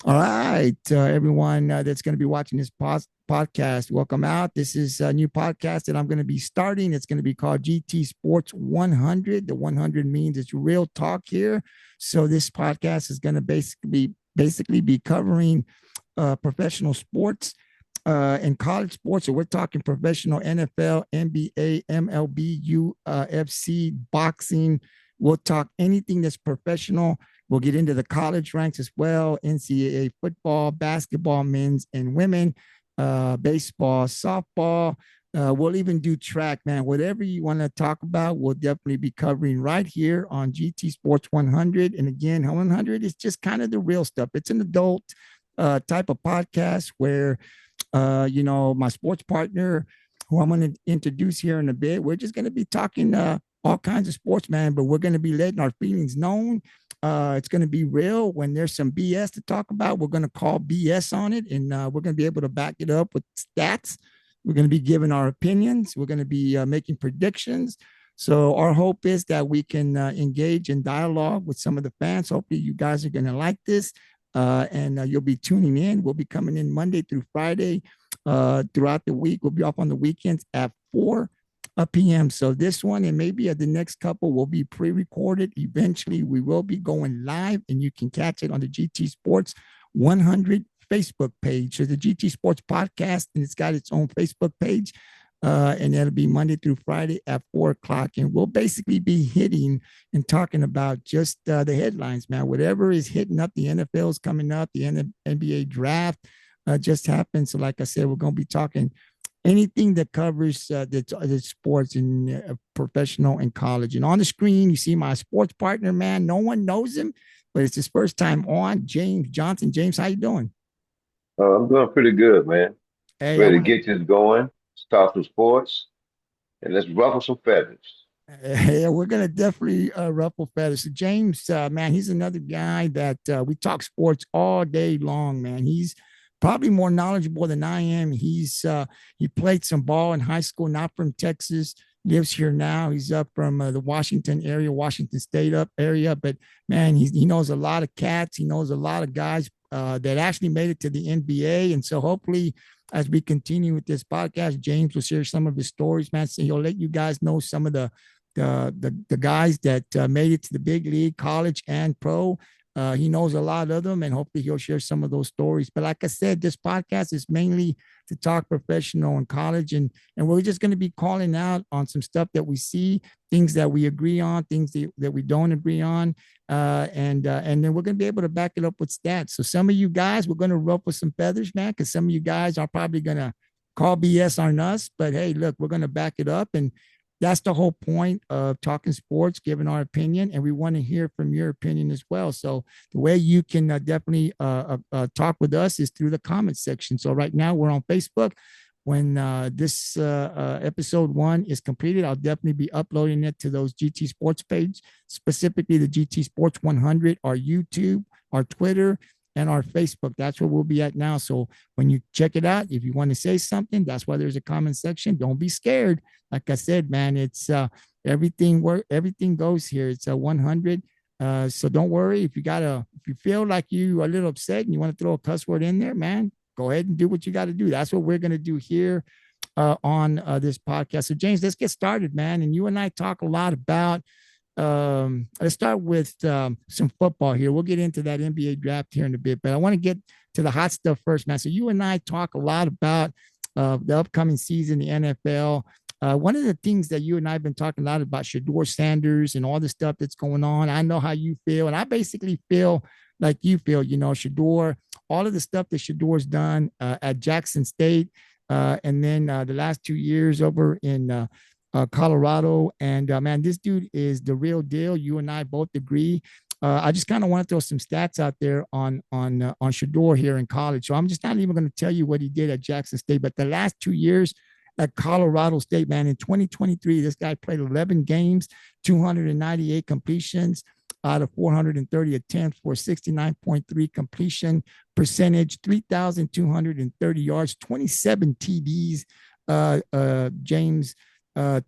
All right, everyone that's going to be watching this podcast, welcome out. This is a new podcast that I'm going to be starting. It's going to be called GT Sports 100. The 100 means it's real talk here. So this podcast is going to basically be covering professional sports and college sports. So we're talking professional NFL, NBA, MLB, UFC, boxing. We'll talk anything that's professional. We'll get into the college ranks as well, NCAA football, basketball, men's and women, baseball, softball. We'll even do track, man. Whatever you want to talk about, we'll definitely be covering right here on GT Sports 100. And again, 100 is just kind of the real stuff. It's an adult type of podcast where, my sports partner, who I'm going to introduce here in a bit, we're just going to be talking all kinds of sports, man, but we're going to be letting our feelings known. It's going to be real. When there's some BS to talk about, we're going to call BS on it, and we're going to be able to back it up with stats. We're going to be giving our opinions. We're going to be making predictions. So our hope is that we can engage in dialogue with some of the fans. Hopefully, you guys are going to like this, and you'll be tuning in. We'll be coming in Monday through Friday throughout the week. We'll be off on the weekends at 4 p.m. So this one and maybe the next couple will be pre-recorded. Eventually, we will be going live, and you can catch it on the GT Sports 100 Facebook page. So the GT Sports Podcast, and it's got its own Facebook page. And that'll be Monday through Friday at 4 o'clock. And we'll basically be hitting and talking about just the headlines, man. Whatever is hitting up, the NFL is coming up, the NBA draft just happened. So, like I said, we're going to be talking anything that covers the sports in professional and college. And on the screen, you see my sports partner, man. No one knows him, but it's his first time on. James Johnson. James, how you doing? I'm doing pretty good, man. Hey, I Ready to want to. get this going. Let's talk some sports and let's ruffle some feathers. Yeah, we're gonna definitely ruffle feathers. So James, man, he's another guy that we talk sports all day long, man. He's probably more knowledgeable than I am. He played some ball in high school, not from Texas. Lives here now. He's up from the Washington area, Washington State up area. But man, he knows a lot of cats. He knows a lot of guys that actually made it to the NBA. And so hopefully, as we continue with this podcast, James will share some of his stories, man. So he'll let you guys know some of the guys that made it to the big league, college and pro. He knows a lot of them, and hopefully he'll share some of those stories. But like I said, this podcast is mainly to talk professional and college, and we're just going to be calling out on some stuff that we see, things that we agree on, things that we don't agree on, and then we're going to be able to back it up with stats. So some of you guys, we're going to ruffle some feathers, man, because some of you guys are probably going to call BS on us. But hey, look, we're going to back it up, and that's the whole point of talking sports, giving our opinion, and we want to hear from your opinion as well. So the way you can definitely talk with us is through the comment section. So right now we're on Facebook. When this episode one is completed, I'll definitely be uploading it to those GT Sports page, specifically the GT Sports 100, our YouTube, our Twitter, and our Facebook. That's where we'll be at now. So when you check it out, if you want to say something, that's why there's a comment section. Don't be scared. Like I said, man, it's everything goes here. It's a 100. So don't worry if you feel like you are a little upset and you want to throw a cuss word in there, man, go ahead and do what you got to do. That's what we're going to do here on this podcast. So James, let's get started, man. And you and I talk a lot about let's start with some football here. We'll get into that NBA draft here in a bit, but I want to get to the hot stuff first, man. So you and I talk a lot about the upcoming season, the NFL. One of the things that you and I have been talking a lot about Shedeur Sanders and all the stuff that's going on. I know how you feel, and I basically feel like you feel. Shedeur, all of the stuff that Shedeur's done at Jackson State, and then the last 2 years over in Colorado. And man, this dude is the real deal. You and I both agree. I just kind of want to throw some stats out there on Shedeur here in college. So I'm just not even going to tell you what he did at Jackson State, but the last 2 years at Colorado State, man, in 2023, this guy played 11 games, 298 completions out of 430 attempts for 69.3 completion percentage, 3,230 yards, 27 TDs. James,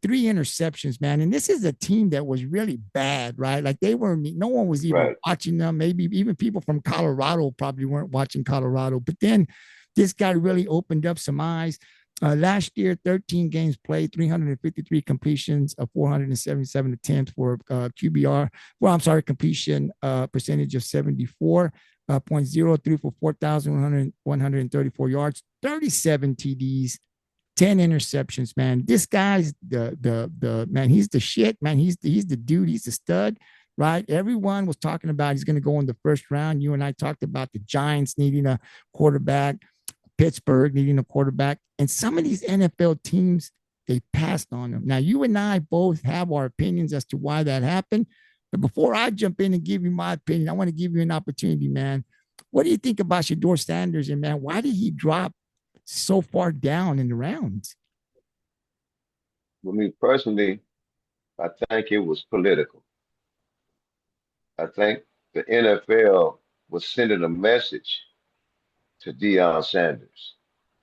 three interceptions, man. And this is a team that was really bad, right? Like they were, no one was even Right. watching them. Maybe even people from Colorado probably weren't watching Colorado. But then this guy really opened up some eyes. Last year, 13 games played, 353 completions, 477 attempts for QBR. Well, I'm sorry, completion percentage of 74.0, threw for 4,134 yards, 37 TDs, 10 interceptions, man. This guy's the man, he's the shit, man. He's the dude, he's the stud, right? Everyone was talking about he's gonna go in the first round. You and I talked about the Giants needing a quarterback, Pittsburgh needing a quarterback, and some of these NFL teams they passed on him. Now, you and I both have our opinions as to why that happened. But before I jump in and give you my opinion, I want to give you an opportunity, man. What do you think about Shedeur Sanders? And man, why did he drop so far down in the rounds? For me personally, I think it was political. I think the NFL was sending a message to Deion Sanders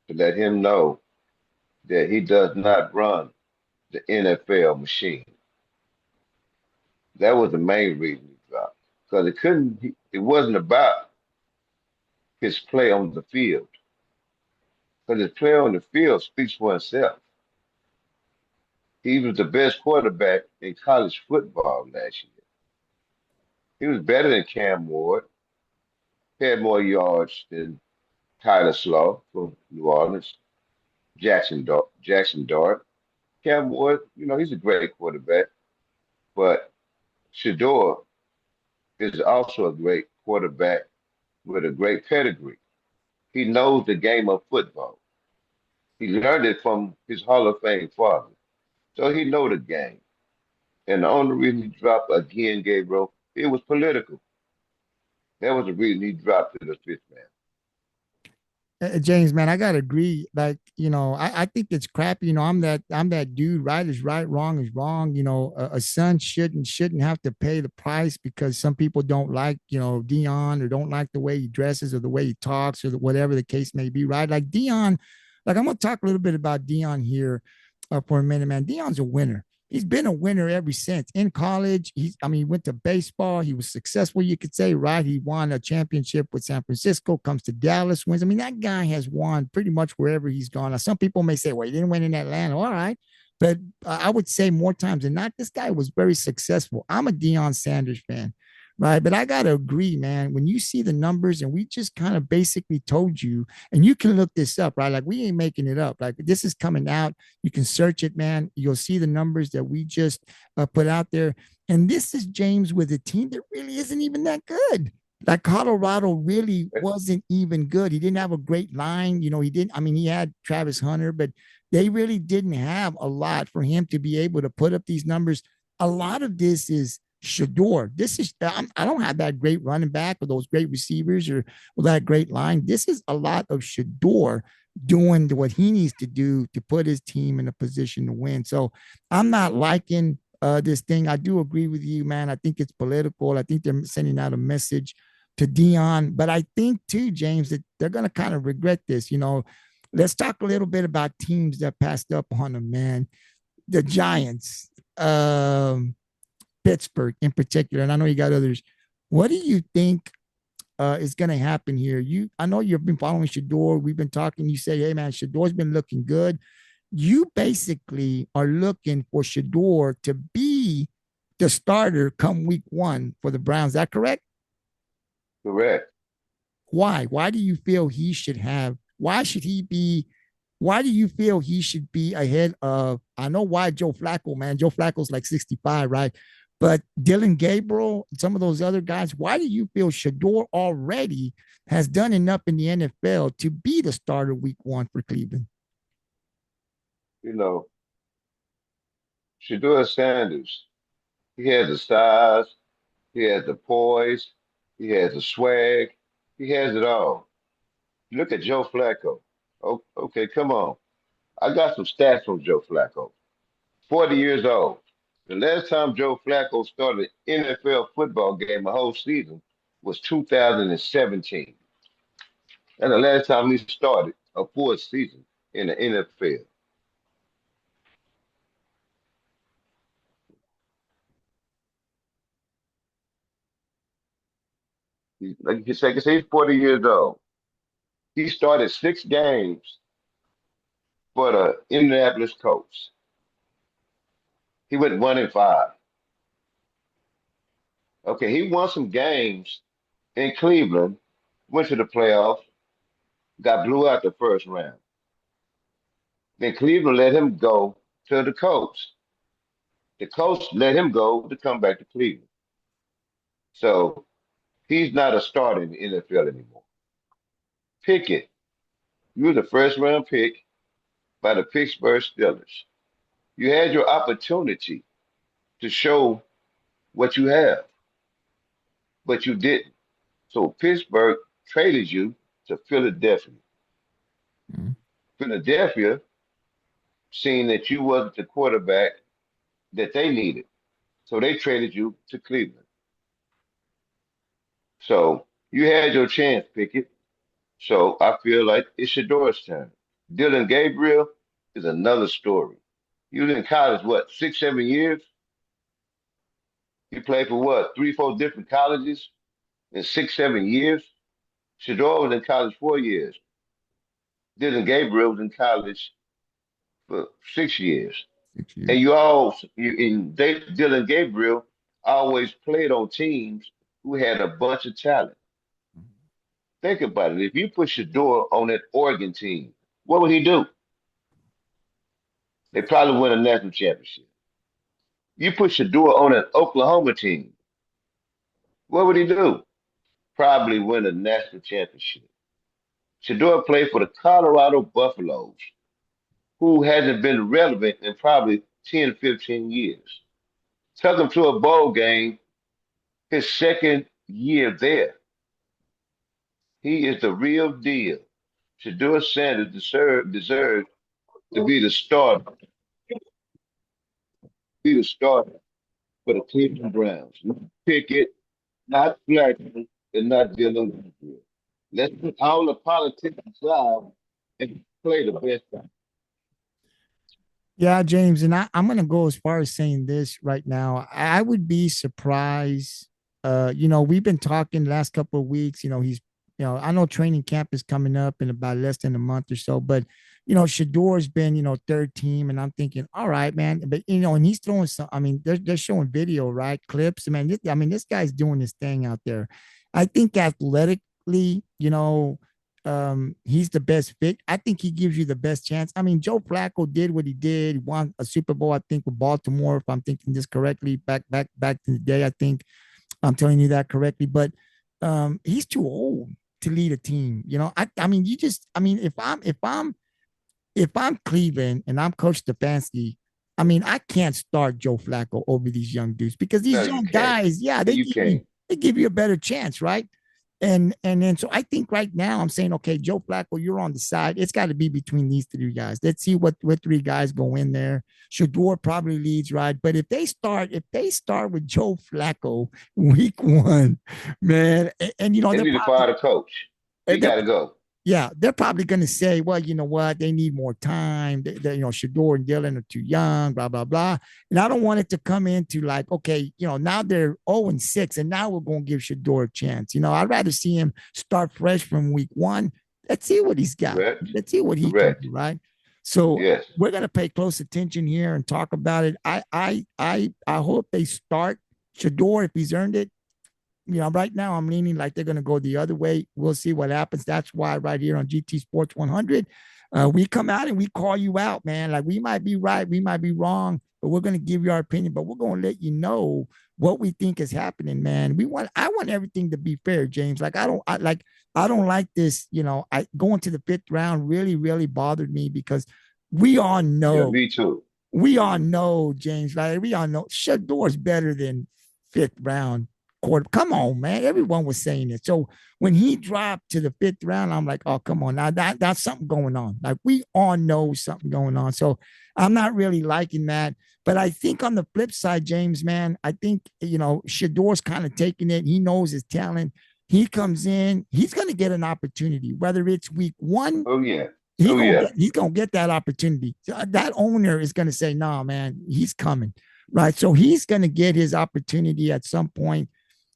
to let him know that he does not run the NFL machine. That was the main reason he dropped. Because it wasn't about his play on the field. Because his play on the field speaks for himself. He was the best quarterback in college football last year. He was better than Cam Ward, had more yards than Tyler Slaw from New Orleans, Jackson Dart. Cam Ward, he's a great quarterback, but Shedeur is also a great quarterback with a great pedigree. He knows the game of football. He learned it from his Hall of Fame father. So he know the game. And the only reason he dropped again, Gabriel, it was political. That was the reason he dropped to the fifth man. James, man, I gotta agree. Like, I think it's crappy. I'm that dude. Right is right, wrong is wrong. A son shouldn't have to pay the price because some people don't like, Dion, or don't like the way he dresses or the way he talks or whatever the case may be. Right, like Dion. Like I'm gonna talk a little bit about Dion here for a minute, man. Dion's a winner. He's been a winner ever since. In college, he went to baseball. He was successful, you could say, right? He won a championship with San Francisco, comes to Dallas, wins. I mean, that guy has won pretty much wherever he's gone. Now, some people may say, well, he didn't win in Atlanta. All right. But I would say more times than not, this guy was very successful. I'm a Deion Sanders fan, right? But I got to agree, man, when you see the numbers, and we just kind of basically told you, and you can look this up, right? Like we ain't making it up. Like this is coming out. You can search it, man. You'll see the numbers that we just put out there. And this is James with a team that really isn't even that good. Like Colorado really wasn't even good. He didn't have a great line. He didn't. I mean, he had Travis Hunter, but they really didn't have a lot for him to be able to put up these numbers. A lot of this is Shedeur. This is I don't have that great running back or those great receivers or that great line. This is a lot of Shedeur doing what he needs to do to put his team in a position to win. So I'm not liking this thing. I do agree with you, man. I think it's political. I think they're sending out a message to Dion, but I think too, James, that they're going to kind of regret this. Let's talk a little bit about teams that passed up on them, man. The Giants. Pittsburgh in particular, and I know you got others. What do you think is going to happen here? I know you've been following Shedeur. We've been talking. You say, hey, man, Shedeur's been looking good. You basically are looking for Shedeur to be the starter come week 1 for the Browns. Is that correct? Correct. Why? Why do you feel he should have? Why should he be? Why do you feel he should be ahead of? I know why Joe Flacco, man. Joe Flacco's like 65, right? But Dylan Gabriel, some of those other guys, why do you feel Shedeur already has done enough in the NFL to be the starter week 1 for Cleveland? You know, Shedeur Sanders, he has the size, he has the poise, he has the swag, he has it all. Look at Joe Flacco. Okay, come on. I got some stats from Joe Flacco. 40 years old. The last time Joe Flacco started an NFL football game a whole season was 2017. And the last time he started a full season in the NFL. Like you say, he's 40 years old. He started 6 games for the Indianapolis Colts. He went 1-5. Okay, he won some games in Cleveland, went to the playoffs, got blew out the first round. Then Cleveland let him go to the Colts. The Colts let him go to come back to Cleveland. So he's not a starter in the NFL anymore. Pickett, you were the first round pick by the Pittsburgh Steelers. You had your opportunity to show what you have, but you didn't. So Pittsburgh traded you to Philadelphia. Mm-hmm. Philadelphia, seeing that you wasn't the quarterback that they needed, so they traded you to Cleveland. So you had your chance, Pickett. So I feel like it's Shedeur's turn. Dylan Gabriel is another story. He was in college, what, 6, 7 years? He played for what, three, four different colleges in 6, 7 years? Shedeur was in college 4 years. Dylan Gabriel was in college for 6 years. 6 years. And you all, Dylan Gabriel always played on teams who had a bunch of talent. Think about it. If you put Shedeur on that Oregon team, what would he do? They probably win a national championship. You put Shedeur on an Oklahoma team, what would he do? Probably win a national championship. Shedeur played for the Colorado Buffaloes, who hasn't been relevant in probably 10, 15 years. Took him to a bowl game his second year there. He is the real deal. Shedeur Sanders deserves to be the starter for the Cleveland Browns. Not Pickett, not Blackman, and not Dylan Gabriel. Let's put all the politics aside and play the best guy. Yeah, James, and I'm gonna go as far as saying this right now. I would be surprised. We've been talking the last couple of weeks. I know training camp is coming up in about less than a month or so, but Shedeur's been, third team, and I'm thinking, all right, man. But and he's throwing some. I mean, they're showing video, right? Clips. This guy's doing this thing out there. I think athletically, he's the best fit. I think he gives you the best chance. I mean, Joe Flacco did what he did. He won a Super Bowl, I think, with Baltimore, if I'm thinking this correctly, back in the day. I think I'm telling you that correctly. But he's too old to lead a team. If I'm Cleveland and I'm Coach Stefanski, I can't start Joe Flacco over these young dudes because No, these you young can't. guys, yeah, No, they you give you can't. they give you a better chance, right? And then so I think right now I'm saying, okay, Joe Flacco, you're on the side. It's got to be between these three guys. Let's see what three guys go in there. Shedeur probably leads, right? But if they start with Joe Flacco week one, man, and They they're need to probably fire the coach. He they're got to go. yeah, they're probably going to say, well, you know what? They need more time. Shedeur and Dylan are too young, blah, blah, blah. And I don't want it to come into like, okay, now they're 0-6, and now we're going to give Shedeur a chance. I'd rather see him start fresh from week one. Let's see what he's got. Correct. Let's see what he can Correct. do, right? So Yes. we're going to pay close attention here and talk about it. I hope they start Shedeur if he's earned it. Right now I'm leaning like they're going to go the other way. We'll see what happens. That's why right here on GT Sports 100, we come out and we call you out, man. Like we might be right, we might be wrong, but we're going to give you our opinion. But we're going to let you know what we think is happening, man. I want everything to be fair, James. Like I don't like this. I going to the fifth round really, really bothered me because we all Yeah, know, me too. James. Like we all know, Shedeur's better than fifth round quarter. Come on, man. Everyone was saying it. So when he dropped to the fifth round, I'm like, oh, come on. Now that's something going on. Like we all know something going on. So I'm not really liking that. But I think on the flip side, James, man, I think, Shedeur's kind of taking it. He knows his talent. He comes in, he's going to get an opportunity, whether it's week one, Oh yeah. he Oh gonna yeah. get he's gonna get that opportunity. That owner is gonna say, "No, man, he's coming." Right. So he's gonna get his opportunity at some point.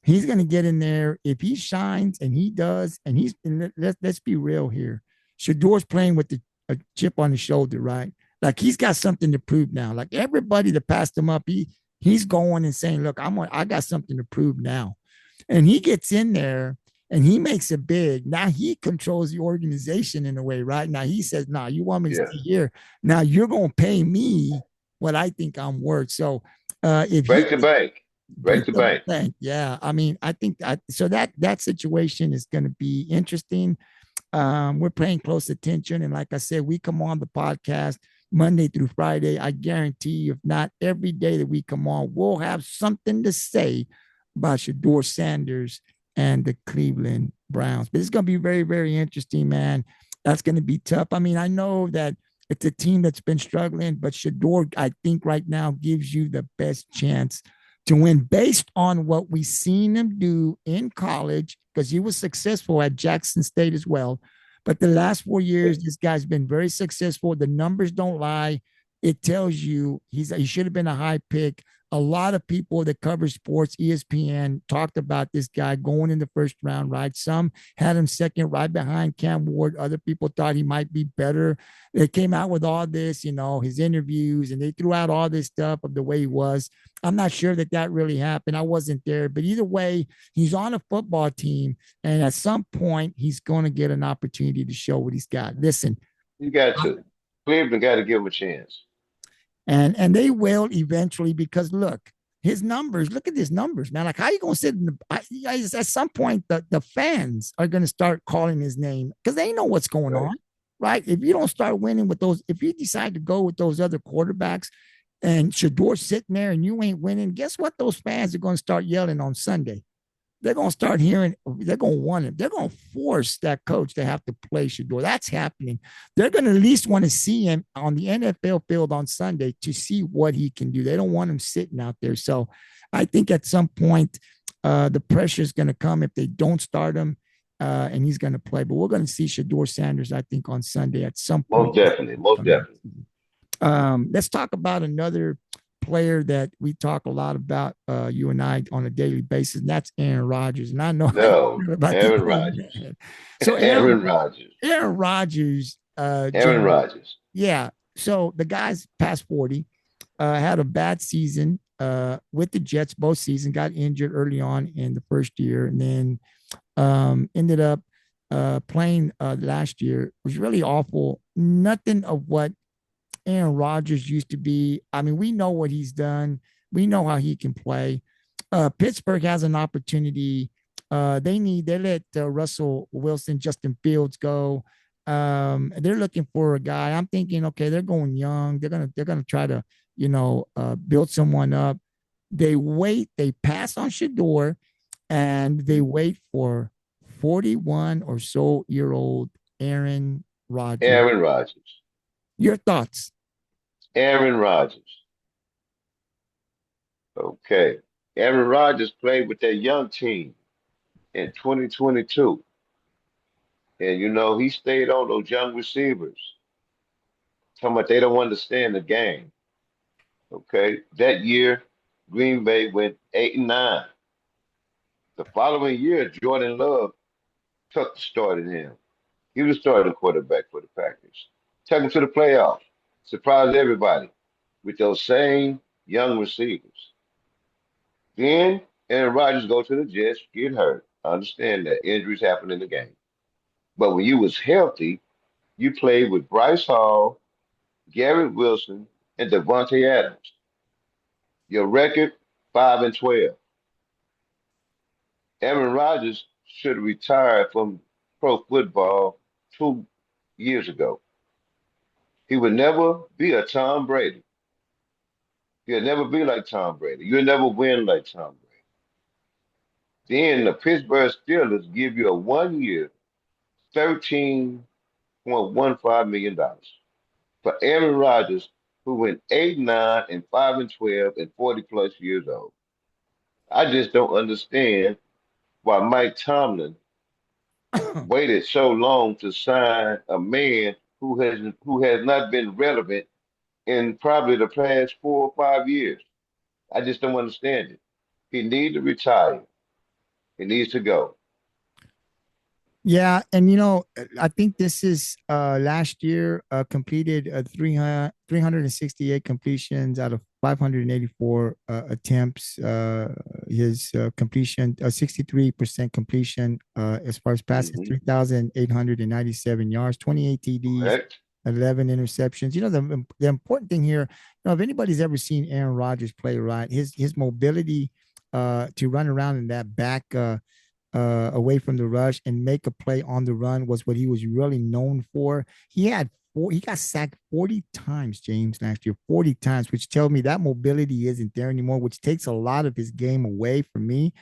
He's going to get in there if he shines, and he does. And let's be real here. Shedeur's playing with a chip on his shoulder, right? Like he's got something to prove now. Like everybody that passed him up, he's going and saying, "Look, I got something to prove now." And he gets in there and he makes it big. Now he controls the organization in a way, right? Now he says, "Nah, you want me to Yeah. stay here? Now you're going to pay me what I think I'm worth." So if he Break the bank. Break break the the bank. bank, yeah, I mean, I think so that situation is going to be interesting. We're paying close attention. And like I said, we come on the podcast Monday through Friday. I guarantee you, if not every day that we come on, we'll have something to say about Shedeur Sanders and the Cleveland Browns. But it's going to be very, very interesting, man. That's going to be tough. I mean, I know that it's a team that's been struggling, but Shedeur, I think right now gives you the best chance to win based on what we've seen him do in college, because he was successful at Jackson State as well. But the last 4 years, this guy's been very successful. The numbers don't lie. It tells you he should have been a high pick. A lot of people that cover sports, ESPN, talked about this guy going in the first round, right? Some had him second, right behind Cam Ward. Other people thought he might be better. They came out with all this, his interviews, and they threw out all this stuff of the way he was. I'm not sure that really happened. I wasn't there, but either way, he's on a football team, and at some point, he's going to get an opportunity to show what he's got. Listen, You got to. Cleveland got to give him a chance. and they will eventually, because look, his numbers. Look at his numbers, man. Like, how you going to sit in at some point, the fans are going to start calling his name because they know what's going Right. on, right? If you don't start winning with those, if you decide to go with those other quarterbacks, and Shedeur sitting there and you ain't winning, guess what? Those fans are going to start yelling on Sunday. They're going to start hearing, they're going to want it. They're going to force that coach to have to play Shedeur. That's happening. They're going to at least want to see him on the NFL field on Sunday to see what he can do. They don't want him sitting out there. So I think at some point, the pressure is going to come if they don't start him, and he's going to play. But we're going to see Shedeur Sanders, I think, on Sunday at some point. Most definitely. Most definitely. Let's talk about another player that we talk a lot about, you and I, on a daily basis, and that's Aaron Rodgers. And I know how you No. feel about the Aaron old Rodgers. man. So Aaron Rodgers. Aaron Rodgers, Aaron James, Rodgers. yeah. So the guy's past 40, had a bad season with the Jets both seasons, got injured early on in the first year, and then ended up playing last year. It was really awful. Nothing of what Aaron Rodgers used to be. I mean, we know what he's done. We know how he can play. Pittsburgh has an opportunity. They let Russell Wilson, Justin Fields go. They're looking for a guy. I'm thinking, okay, they're going young. They're gonna try to, build someone up. They pass on Shedeur, and they wait for 41 or so year old Aaron Rodgers. Aaron Rodgers. Your thoughts? Aaron Rodgers. Okay. Aaron Rodgers played with that young team in 2022. And he stayed on those young receivers. Talking about they don't understand the game. Okay. That year, Green Bay went 8-9. The following year, Jordan Love took the start in him. He was the starting quarterback for the Packers. Took him to the playoffs. Surprised everybody with those same young receivers. Then Aaron Rodgers go to the Jets, get hurt. I understand that injuries happen in the game. But when you was healthy, you played with Bryce Hall, Garrett Wilson, and Devontae Adams. Your record 5-12. Aaron Rodgers should have retired from pro football 2 years ago. He would never be a Tom Brady. He'll never be like Tom Brady. You'll never win like Tom Brady. Then the Pittsburgh Steelers give you a 1 year, $13.15 million for Aaron Rodgers, who went 8-9 and 5-12 and 40 plus years old. I just don't understand why Mike Tomlin waited so long to sign a man who has not been relevant in probably the past 4 or 5 years. I just don't understand it. He need to retire. He needs to go. Yeah, and I think this is last year completed 368 completions out of 584 attempts. His completion 63% completion as far as passes, Hmm. 3,897 yards, 28 TDs, Correct. 11 interceptions. The important thing here, if anybody's ever seen Aaron Rodgers play, right, his mobility to run around in that back away from the rush and make a play on the run was what he was really known for. He got sacked 40 times, James, last year, 40 times, which tells me that mobility isn't there anymore, which takes a lot of his game away from me.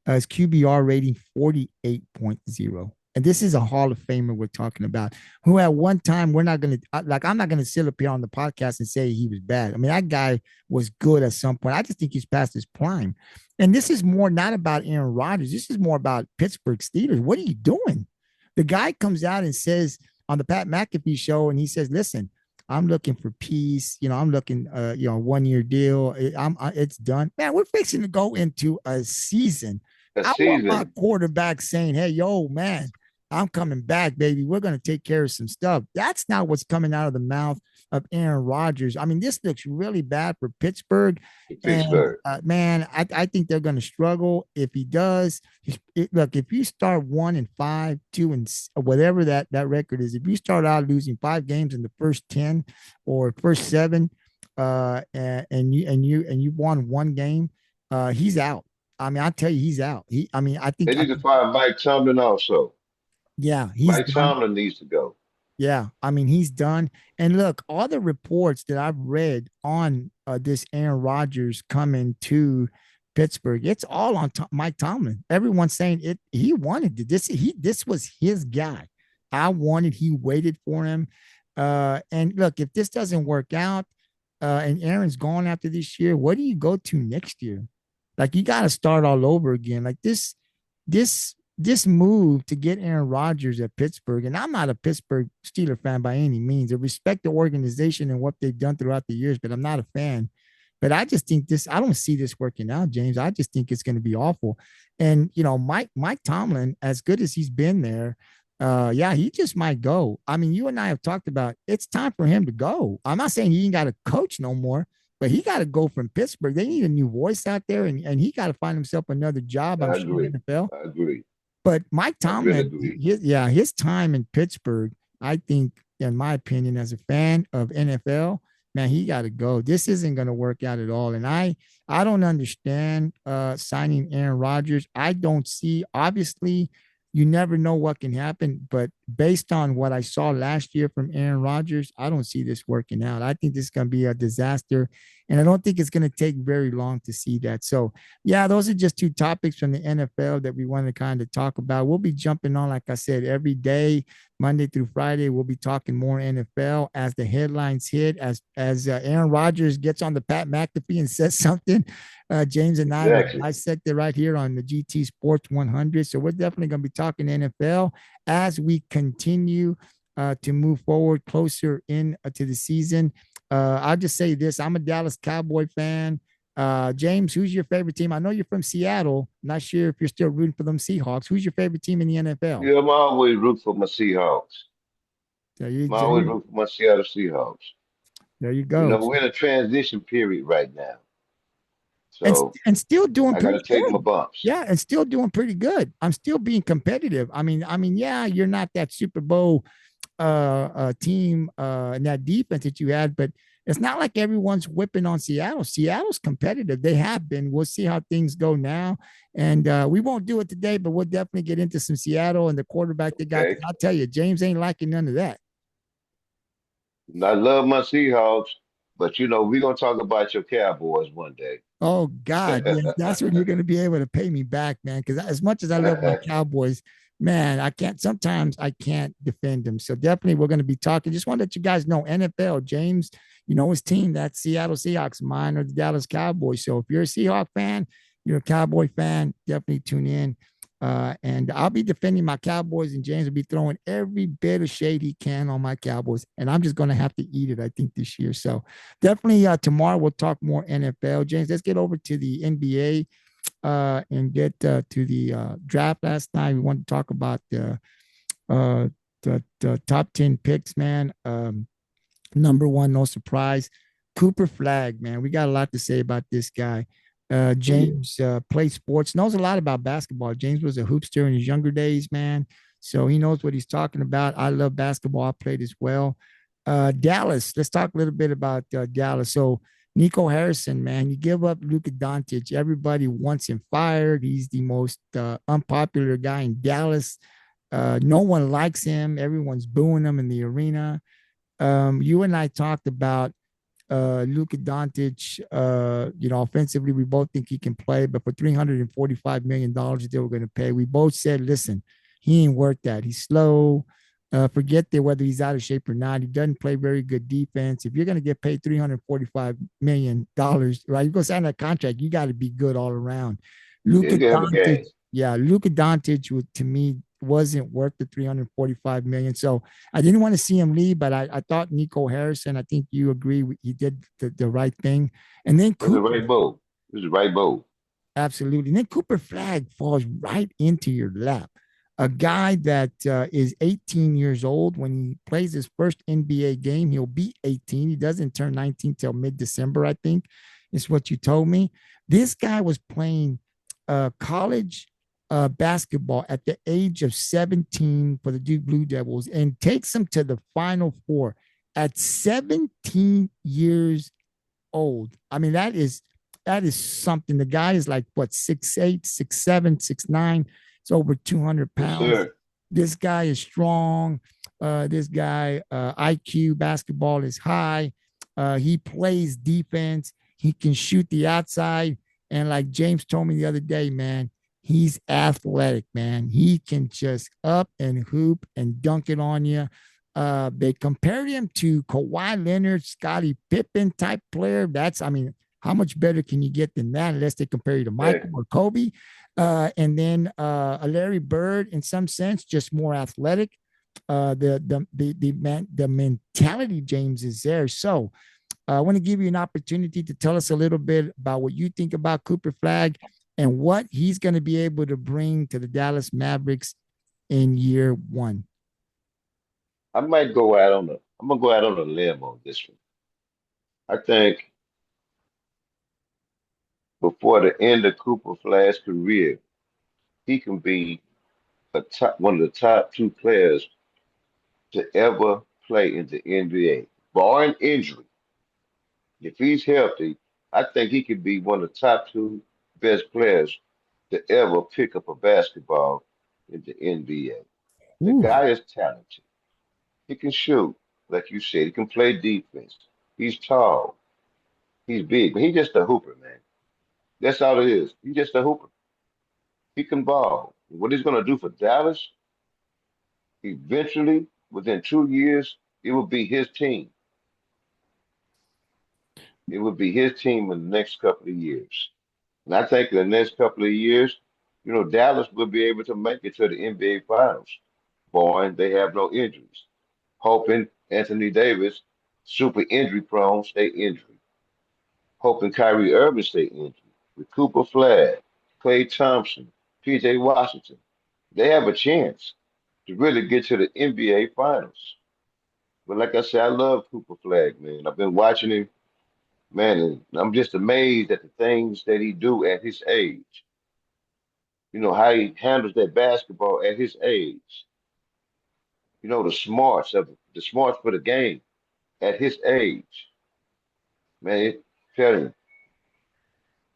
His QBR rating 48.0. And this is a Hall of Famer we're talking about, who at one time we're not going to, like, I'm not going to sit up here on the podcast and say he was bad. I mean, that guy was good at some point. I just think he's past his prime. And this is more not about Aaron Rodgers. This is more about Pittsburgh Steelers. What are you doing? The guy comes out and says on the Pat McAfee show, and he says, listen, I'm looking for peace. I'm looking, 1 year deal. It's done. Man, we're fixing to go into a season. A I want my season. quarterback saying, hey, yo, man, I'm coming back, baby. We're going to take care of some stuff. That's not what's coming out of the mouth of Aaron Rodgers. I mean, this looks really bad for Pittsburgh. And Pittsburgh. man, I think they're going to struggle if he does. Look, if you start 1-5, 2 and whatever that record is, if you start out losing 5 games in the first 10 or first 7, and you won one game, he's out. I mean, I tell you, he's out. I They think, need to find Mike Tomlin also. yeah, he's Mike done. Tomlin needs to go. Yeah, I mean, he's done. And look, all the reports that I've read on this Aaron Rodgers coming to Pittsburgh, it's all on Mike Tomlin. Everyone's saying it. He wanted to, this was his guy. He waited for him. And look, if this doesn't work out, and Aaron's gone after this year, what do you go to next year? Like, you got to start all over again. Like this move to get Aaron Rodgers at Pittsburgh, and I'm not a Pittsburgh Steeler fan by any means. I respect the organization and what they've done throughout the years, but I'm not a fan. But I just think I don't see this working out, James. I just think it's going to be awful. And Mike Tomlin, as good as he's been there, yeah, he just might go. I mean, you and I have talked about it's time for him to go. I'm not saying he ain't got to coach no more, but he got to go from Pittsburgh. They need a new voice out there, and he got to find himself another job, I'm I sure, in the agree. NFL. I agree. But Mike I really Tomlin, agree. his time in Pittsburgh, I think, in my opinion, as a fan of NFL, man, he got to go. This isn't going to work out at all. And I don't understand signing Aaron Rodgers. I don't see, obviously, you never know what can happen. But based on what I saw last year from Aaron Rodgers, I don't see this working out. I think this is going to be a disaster. And I don't think it's going to take very long to see that. So, yeah, those are just 2 topics from the NFL that we want to kind of talk about. We'll be jumping on, like I said, every day, Monday through Friday. We'll be talking more NFL as the headlines hit, as Aaron Rodgers gets on the Pat McAfee and says something. James and I will Exactly. dissect it right here on the GT Sports 100. So we're definitely going to be talking NFL as we continue to move forward closer in to the season. I'll just say this: I'm a Dallas Cowboy fan. James, who's your favorite team? I know you're from Seattle. Not sure if you're still rooting for them Seahawks. Who's your favorite team in the NFL? Yeah, I'm always root for my Seahawks. There you, I'm there always you, root for my Seattle Seahawks. there you go. We're in a transition period right now. and So and still doing I got pretty to take my good. bumps. Yeah, and still doing pretty good. I'm still being competitive. I mean, yeah, you're not that Super Bowl team and that defense that you had, but it's not like everyone's whipping on Seattle. Seattle's competitive. They have been. We'll see how things go now, and we won't do it today, but we'll definitely get into some Seattle and the quarterback they got. Okay. I'll tell you, James ain't liking none of that. And I love my Seahawks, but we're gonna talk about your Cowboys one day. Oh God, yes, that's when you're going to be able to pay me back, man. Because as much as I love my Cowboys, man, I can't. Sometimes I can't defend them. So definitely, we're going to be talking. Just want to let you guys know, NFL, James, his team, that's Seattle Seahawks. Mine are the Dallas Cowboys. So if you're a Seahawk fan, you're a Cowboy fan, definitely tune in. And I'll be defending my Cowboys, and James will be throwing every bit of shade he can on my Cowboys. And I'm just going to have to eat it, I think, this year. So definitely tomorrow we'll talk more NFL. James, let's get over to the NBA. and get to the draft last night. We want to talk about uh, the top 10 picks, man. Number one, no surprise. Cooper Flag, man. We got a lot to say about this guy. Oh yeah. James played sports, knows a lot about basketball. James was a hoopster in his younger days, man. So he knows what he's talking about. I love basketball. I played as well. Dallas, let's talk a little bit about Dallas. So Nico Harrison, man, you give up Luka Doncic. Everybody wants him fired. He's the most unpopular guy in Dallas. No one likes him. Everyone's booing him in the arena. You and I talked about Luka Doncic. Offensively, we both think he can play, but for $345 million they were going to pay, we both said, listen, he ain't worth that. He's slow. Forget that whether he's out of shape or not. He doesn't play very good defense. If you're going to get paid $345 million, right? You go sign that contract, you got to be good all around. Yeah, Luka you can have a Doncic, game. yeah, Luka Doncic to me wasn't worth the 345 million. So I didn't want to see him leave, but I thought Nico Harrison, I think you agree, he did the right thing. And then That's the Cooper, right bowl. This is the right bowl. absolutely. And then Cooper Flag falls right into your lap. A guy that is 18 years old when he plays his first NBA game, he'll be 18. He doesn't turn 19 till mid-December, I think, is what you told me. This guy was playing college basketball at the age of 17 for the Duke Blue Devils and takes them to the Final Four at 17 years old. I mean, that is something. The guy is like what, 6'8", 6'7", 6'9". It's over 200 Yes, pounds. sir. This guy is strong. This guy IQ basketball is high. He plays defense. He can shoot the outside. And like James told me the other day, man, he's athletic, man. He can just up and hoop and dunk it on you. They compared him to Kawhi Leonard, Scottie Pippen type player. I mean, how much better can you get than that unless they compare you to Yeah. Michael or Kobe? And then a Larry Bird, in some sense, just more athletic. The mentality, James, is there. So I want to give you an opportunity to tell us a little bit about what you think about Cooper Flag and what he's going to be able to bring to the Dallas Mavericks in year one. I might go out on a I'm gonna go out on a limb on this one. I think before the end of Cooper Flag's career, he can be one of the top two players to ever play in the NBA. Barring injury, if he's healthy, I think he could be one of the top two best players to ever pick up a basketball in the NBA. The Ooh, guy is talented. He can shoot, like you said. He can play defense. He's tall. He's big, but he's just a hooper, man. That's all it is. He's just a hooper. He can ball. What he's gonna do for Dallas, eventually, within 2 years, it will be his team. It will be his team in the next couple of years. And I think in the next couple of years, Dallas will be able to make it to the NBA Finals. Barring they have no injuries. Hoping Anthony Davis, super injury prone, stay injured. Hoping Kyrie Irving stay injured. With Cooper Flag, Klay Thompson, PJ Washington, they have a chance to really get to the NBA Finals. But like I said, I love Cooper Flag, man. I've been watching him, man, and I'm just amazed at the things that he do at his age. How he handles that basketball at his age. The smarts for the game at his age. Man, tell him,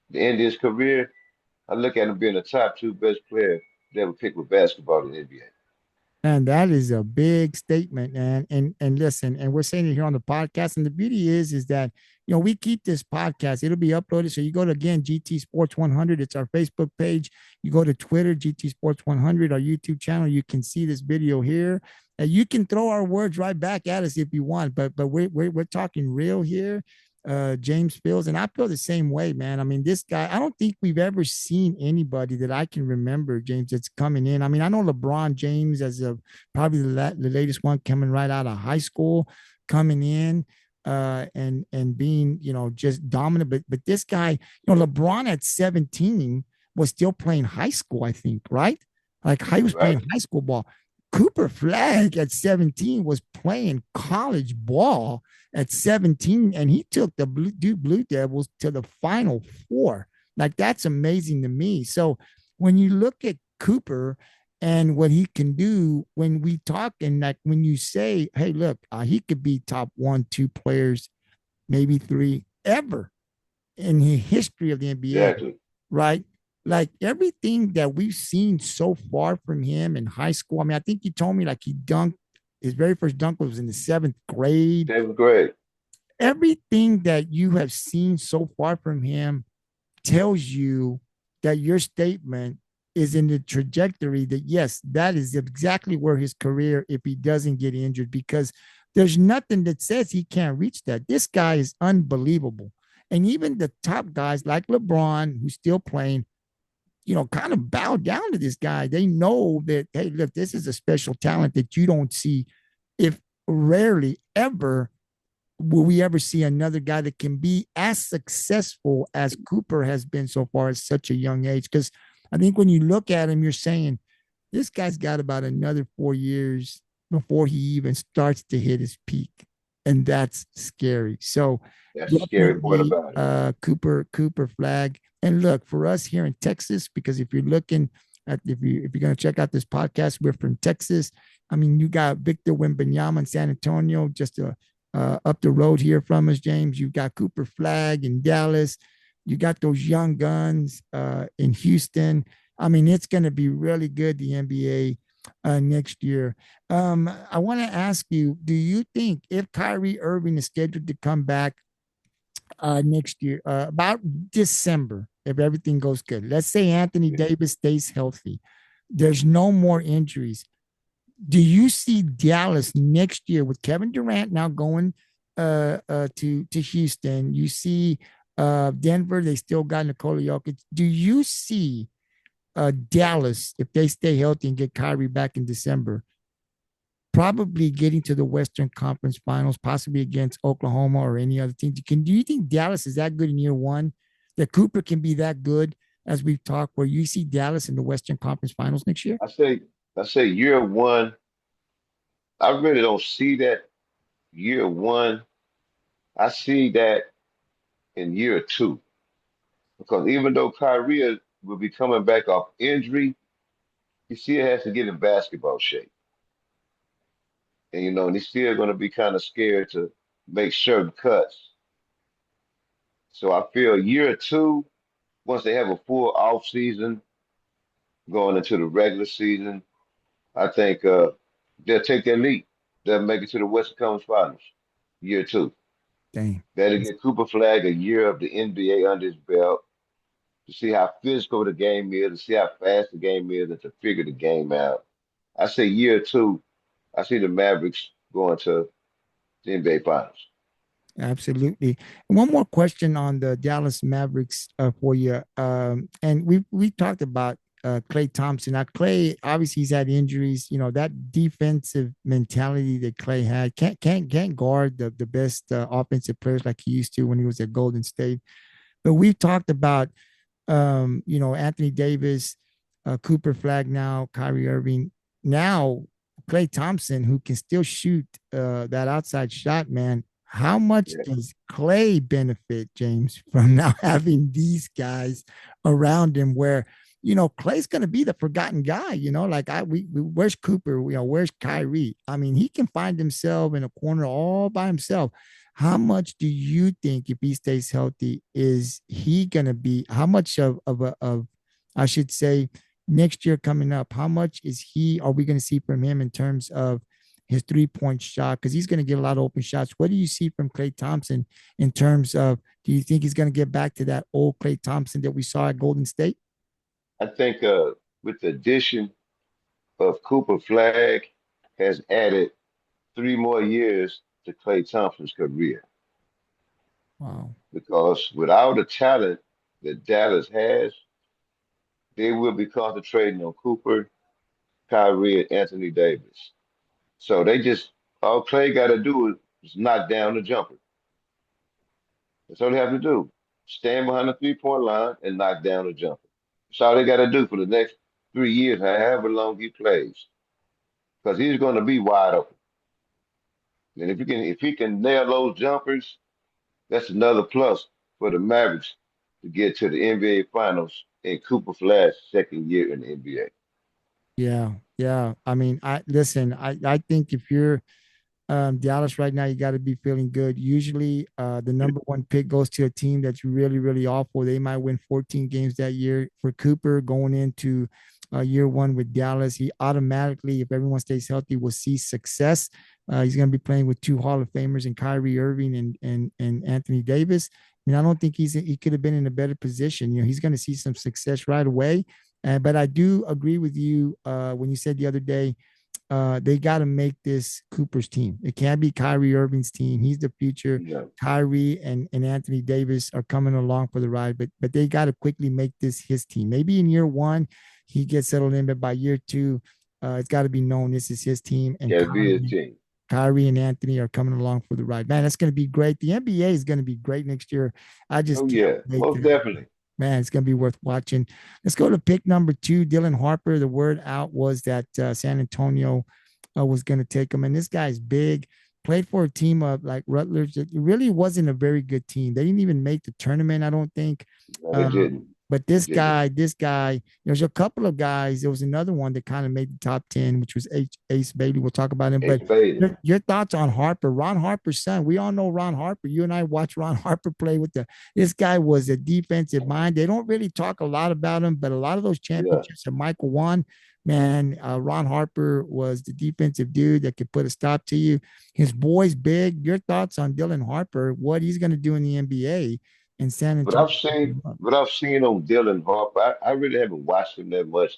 the end of his career, I look at him being the top two best player they ever picked with basketball in the NBA. and that is a big statement, man. And listen, and we're saying it here on the podcast. And the beauty is that we keep this podcast. It'll be uploaded. So you go to again GT Sports 100. It's our Facebook page. You go to Twitter, GT Sports 100, our YouTube channel. You can see this video here. And you can throw our words right back at us if you want. But we're talking real here. James feels, and I feel the same way, man. I mean, this guy, I don't think we've ever seen anybody that I can remember, James, that's coming in. I mean, I know LeBron James as probably the latest one coming right out of high school, coming in and being, just dominant. But this guy, LeBron at 17 was still playing high school, I think, right? Like he was right? playing high school ball. Cooper Flag at 17 was playing college ball at 17, and he took the Duke Blue Devils to the Final Four. Like that's amazing to me. So when you look at Cooper and what he can do, when we talk and like when you say, "Hey, look, he could be top one, two players, maybe three ever in the history of the NBA," Exactly. right? Like everything that we've seen so far from him in high school. I mean, I think you told me like he dunked his very first dunk was in the seventh grade. Seventh grade. Everything that you have seen so far from him tells you that your statement is in the trajectory that yes, that is exactly where his career, if he doesn't get injured, because there's nothing that says he can't reach that. This guy is unbelievable. And even the top guys like LeBron, who's still playing, kind of bow down to this guy. They know that, hey, look, this is a special talent that you don't see. If rarely ever will we ever see another guy that can be as successful as Cooper has been so far at such a young age. Because I think when you look at him, you're saying this guy's got about another 4 years before he even starts to hit his peak. And that's scary. So That's the scary part definitely about it. Cooper Flag. And look, for us here in Texas, because if you're looking at if you're gonna check out this podcast, we're from Texas. I mean, you got Victor Wembanyama in San Antonio, just up the road here from us, James. You got Cooper Flag in Dallas. You got those young guns in Houston. I mean, it's going to be really good, the NBA next year. I want to ask you, do you think if Kyrie Irving is scheduled to come back next year, about December, if everything goes good, let's say Anthony Yeah. Davis stays healthy, there's no more injuries, do you see Dallas next year with Kevin Durant now going to Houston? You see Denver, they still got Nikola Jokic. Do you see Dallas, if they stay healthy and get Kyrie back in December, probably getting to the Western Conference Finals, possibly against Oklahoma or any other team? Do you think Dallas is that good in year one? That Cooper can be that good as we've talked, where you see Dallas in the Western Conference Finals next year? I say I say year one, I really don't see that year one. I see that in year two. Because even though Kyrie will be coming back off injury, he still has to get in basketball shape. And and he's still gonna be kind of scared to make certain cuts. So I feel year two, once they have a full off season going into the regular season, I think they'll take their leap. They'll make it to the Western Conference Finals. Year two. Dang. Better get Cooper Flag a year of the NBA under his belt to see how physical the game is, to see how fast the game is, and to figure the game out. I say year two, I see the Mavericks going to the NBA Finals. Absolutely. And one more question on the Dallas Mavericks for you. And we talked about Klay Thompson. Now, Klay obviously he's had injuries. You know that defensive mentality that Klay had can't guard the best offensive players like he used to when he was at Golden State. But we've talked about Anthony Davis, Cooper Flag now, Kyrie Irving. Now, Klay Thompson, who can still shoot that outside shot, man. How much Yeah, does Clay benefit, James, from now having these guys around him where, Clay's going to be the forgotten guy, like where's Cooper? Where's Kyrie? I mean, he can find himself in a corner all by himself. How much do you think, if he stays healthy, is he going to be, how much of I should say, next year coming up, how much are we going to see from him in terms of his 3-point shot? Because he's going to get a lot of open shots. What do you see from Klay Thompson in terms of, do you think he's going to get back to that old Klay Thompson that we saw at Golden State? I think with the addition of Cooper Flag has added 3 more years to Clay Thompson's career Wow. because with all the talent that Dallas has, they will be concentrating on Cooper, Kyrie, and Anthony Davis. So they just all Clay got to do is knock down the jumper. That's all they have to do. Stand behind the 3-point line and knock down the jumper. That's all they got to do for the next 3 years, however long he plays, because he's going to be wide open. And if he can nail those jumpers, that's another plus for the Mavericks to get to the NBA Finals in Cooper Flash's second year in the NBA. Yeah, yeah. I mean, I listen. I think if you're Dallas right now, you got to be feeling good. Usually, the number one pick goes to a team that's really, really awful. They might win 14 games that year. For Cooper going into year one with Dallas, he automatically, if everyone stays healthy, will see success. He's going to be playing with two Hall of Famers in Kyrie Irving and Anthony Davis. I mean, I don't think he could have been in a better position. You know, he's going to see some success right away. But I do agree with you when you said the other day they got to make this Cooper's team. It can't be Kyrie Irving's team. He's the future. Yeah, Kyrie and Anthony Davis are coming along for the ride, but they got to quickly make this his team. Maybe in year one he gets settled in, but by year two, it's got to be known this is his team. And can be a team. Kyrie and Anthony are coming along for the ride. Man, that's going to be great. The NBA is going to be great next year. I just Oh can't yeah, wait most to definitely. Man, it's going to be worth watching. Let's go to pick number two, Dylan Harper. The word out was that San Antonio was going to take him. And this guy's big, played for a team of like Rutgers. It really wasn't a very good team. They didn't even make the tournament, I don't think. No, they Um, didn't. but They didn't. this guy, there's a couple of guys. There was another one that kind of made the top 10, which was Ace Bailey. We'll talk about him. But It's fading. your thoughts on Harper, Ron Harper's son. We all know Ron Harper. You and I watched Ron Harper play with this guy was a defensive mind. They don't really talk a lot about him, but a lot of those Yeah. championships that Michael won, man, Ron Harper was the defensive dude that could put a stop to you. His boy's big. Your thoughts on Dylan Harper, what he's going to do in the NBA in San But Antonio? I've seen what I've seen on Dylan Harper. I really haven't watched him that much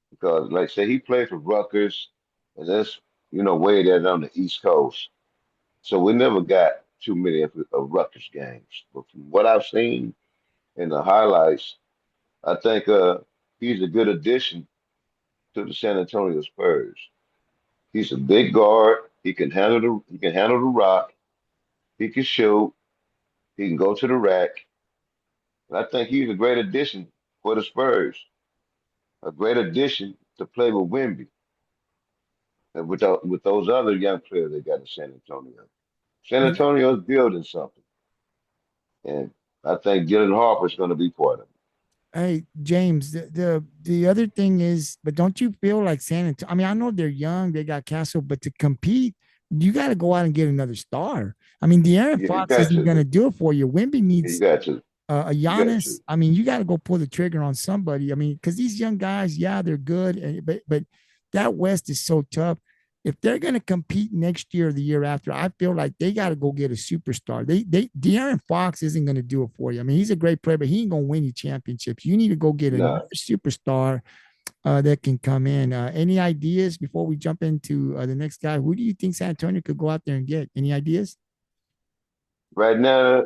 because, like I say, he played for Rutgers, and that's way down on the East Coast. So we never got too many of Rutgers games. But from what I've seen in the highlights, I think he's a good addition to the San Antonio Spurs. He's a big guard. He can handle the rock. He can shoot. He can go to the rack. And I think he's a great addition for the Spurs. A great addition to play with Wimby and with those other young players they got in San Antonio. San Antonio is building something, and I think Dylan Harper is going to be part of it. Hey, James, the other thing is, but don't you feel like San Antonio? I mean, I know they're young, they got Castle, but to compete, you got to go out and get another star. I mean, De'Aaron Yeah, you Fox got isn't to. going to do it for you. Wimby Yeah, you needs got to. a You got Giannis. to. I mean, you got to go pull the trigger on somebody. I mean, because these young guys, yeah, they're good, but that West is so tough. If they're going to compete next year or the year after, I feel like they got to go get a superstar. De'Aaron Fox isn't going to do it for you. I mean, he's a great player, but he ain't going to win you championships. You need to go get another No, superstar that can come in. Any ideas before we jump into the next guy? Who do you think San Antonio could go out there and get? Any ideas? right now,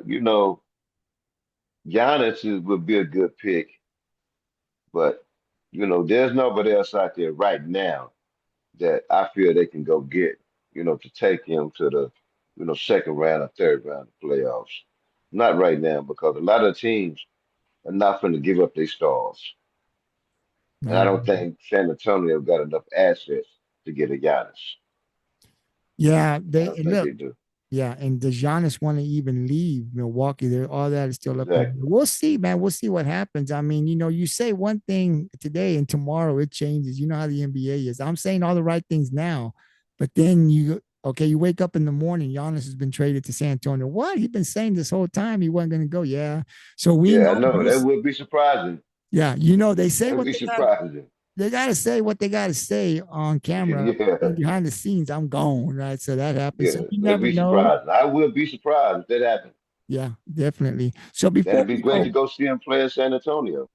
would be a good pick, but there's nobody else out there right now that I feel they can go get, to take him to the, second round or third round of playoffs. Not right now because a lot of teams are not going to give up their stars, and I No. don't think San Antonio got enough assets to get a Giannis. Yeah, I they don't think look. they do. Yeah, and does Giannis want to even leave Milwaukee? There, all that is still up in. Exactly. We'll see, man. We'll see what happens. I mean, you say one thing today, and tomorrow it changes. You know how the NBA is. I'm saying all the right things now, but then you wake up in the morning. Giannis has been traded to San Antonio. What? He's been saying this whole time he wasn't going to go. Yeah, so we Yeah, know I know that this. would be surprising. Yeah, they say That'd what be surprising. they got to say what they got to say on camera. Yeah, And behind the scenes, I'm gone, right? So that happens. yeah, So you that'd never be know. surprising. I will be surprised if that happens. Yeah, definitely. So before That'd be we great to go, go see him play in San Antonio.